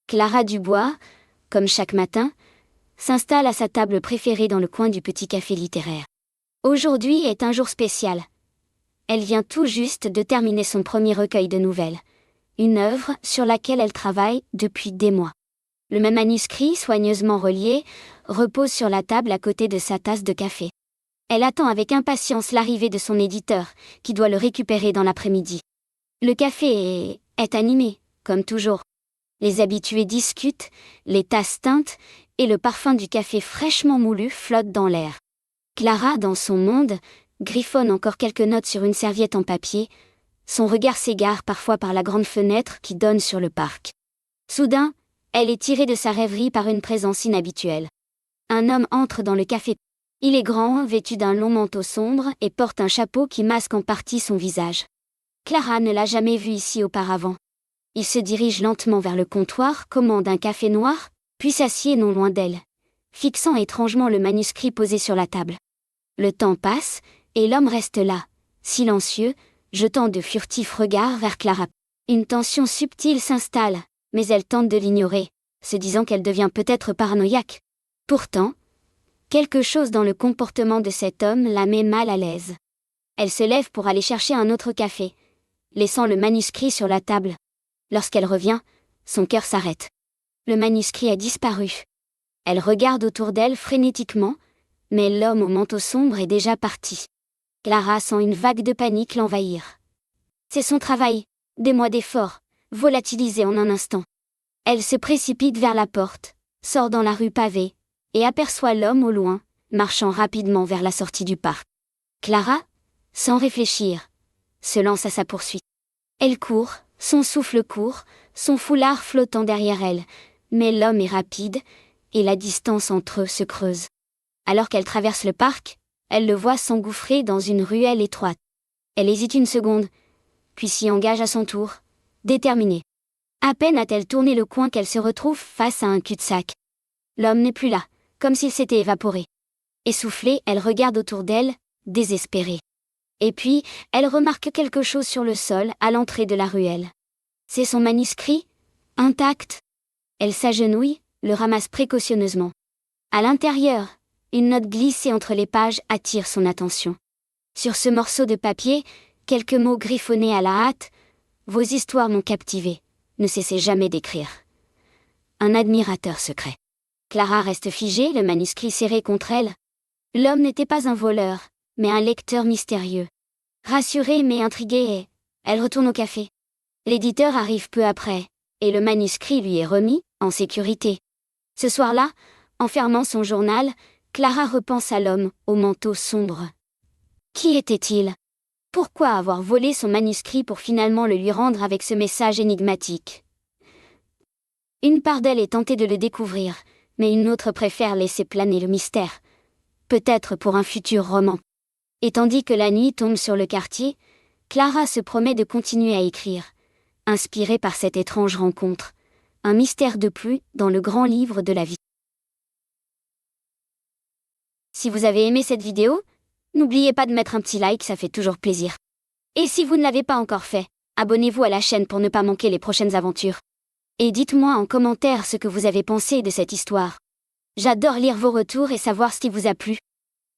Clara Dubois, comme chaque matin, s'installe à sa table préférée dans le coin du petit café littéraire. Aujourd'hui est un jour spécial. Elle vient tout juste de terminer son premier recueil de nouvelles, une œuvre sur laquelle elle travaille depuis des mois. Le même manuscrit, soigneusement relié, repose sur la table à côté de sa tasse de café. Elle attend avec impatience l'arrivée de son éditeur, qui doit le récupérer dans l'après-midi. Le café est animé, comme toujours. Les habitués discutent, les tasses tintent, et le parfum du café fraîchement moulu flotte dans l'air. Clara, dans son monde, griffonne encore quelques notes sur une serviette en papier, son regard s'égare parfois par la grande fenêtre qui donne sur le parc. Soudain, elle est tirée de sa rêverie par une présence inhabituelle. Un homme entre dans le café. Il est grand, vêtu d'un long manteau sombre et porte un chapeau qui masque en partie son visage. Clara ne l'a jamais vu ici auparavant. Il se dirige lentement vers le comptoir, commande un café noir, puis s'assied non loin d'elle, fixant étrangement le manuscrit posé sur la table. Le temps passe, et l'homme reste là, silencieux, jetant de furtifs regards vers Clara. Une tension subtile s'installe, mais elle tente de l'ignorer, se disant qu'elle devient peut-être paranoïaque. Pourtant, quelque chose dans le comportement de cet homme la met mal à l'aise. Elle se lève pour aller chercher un autre café, laissant le manuscrit sur la table. Lorsqu'elle revient, son cœur s'arrête. Le manuscrit a disparu. Elle regarde autour d'elle frénétiquement, mais l'homme au manteau sombre est déjà parti. Clara sent une vague de panique l'envahir. C'est son travail, des mois d'efforts, volatilisé en un instant. Elle se précipite vers la porte, sort dans la rue pavée, et aperçoit l'homme au loin, marchant rapidement vers la sortie du parc. Clara, sans réfléchir, se lance à sa poursuite. Elle court, son souffle court, son foulard flottant derrière elle, mais l'homme est rapide, et la distance entre eux se creuse. Alors qu'elle traverse le parc, elle le voit s'engouffrer dans une ruelle étroite. Elle hésite une seconde, puis s'y engage à son tour, déterminée. À peine a-t-elle tourné le coin qu'elle se retrouve face à un cul-de-sac. L'homme n'est plus là, comme s'il s'était évaporé. Essoufflée, elle regarde autour d'elle, désespérée. Et puis, elle remarque quelque chose sur le sol, à l'entrée de la ruelle. C'est son manuscrit, intact. Elle s'agenouille, le ramasse précautionneusement. À l'intérieur, une note glissée entre les pages attire son attention. Sur ce morceau de papier, quelques mots griffonnés à la hâte. « Vos histoires m'ont captivé, ne cessez jamais d'écrire. » Un admirateur secret. Clara reste figée, le manuscrit serré contre elle. L'homme n'était pas un voleur, mais un lecteur mystérieux. Rassurée mais intriguée, elle retourne au café. L'éditeur arrive peu après, et le manuscrit lui est remis, en sécurité. Ce soir-là, en fermant son journal, Clara repense à l'homme, au manteau sombre. Qui était-il ? Pourquoi avoir volé son manuscrit pour finalement le lui rendre avec ce message énigmatique ? Une part d'elle est tentée de le découvrir, mais une autre préfère laisser planer le mystère. Peut-être pour un futur roman. Et tandis que la nuit tombe sur le quartier, Clara se promet de continuer à écrire, inspirée par cette étrange rencontre, un mystère de plus dans le grand livre de la vie. Si vous avez aimé cette vidéo, n'oubliez pas de mettre un petit like, ça fait toujours plaisir. Et si vous ne l'avez pas encore fait, abonnez-vous à la chaîne pour ne pas manquer les prochaines aventures. Et dites-moi en commentaire ce que vous avez pensé de cette histoire. J'adore lire vos retours et savoir ce qui vous a plu.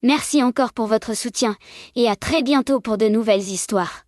Merci encore pour votre soutien, et à très bientôt pour de nouvelles histoires.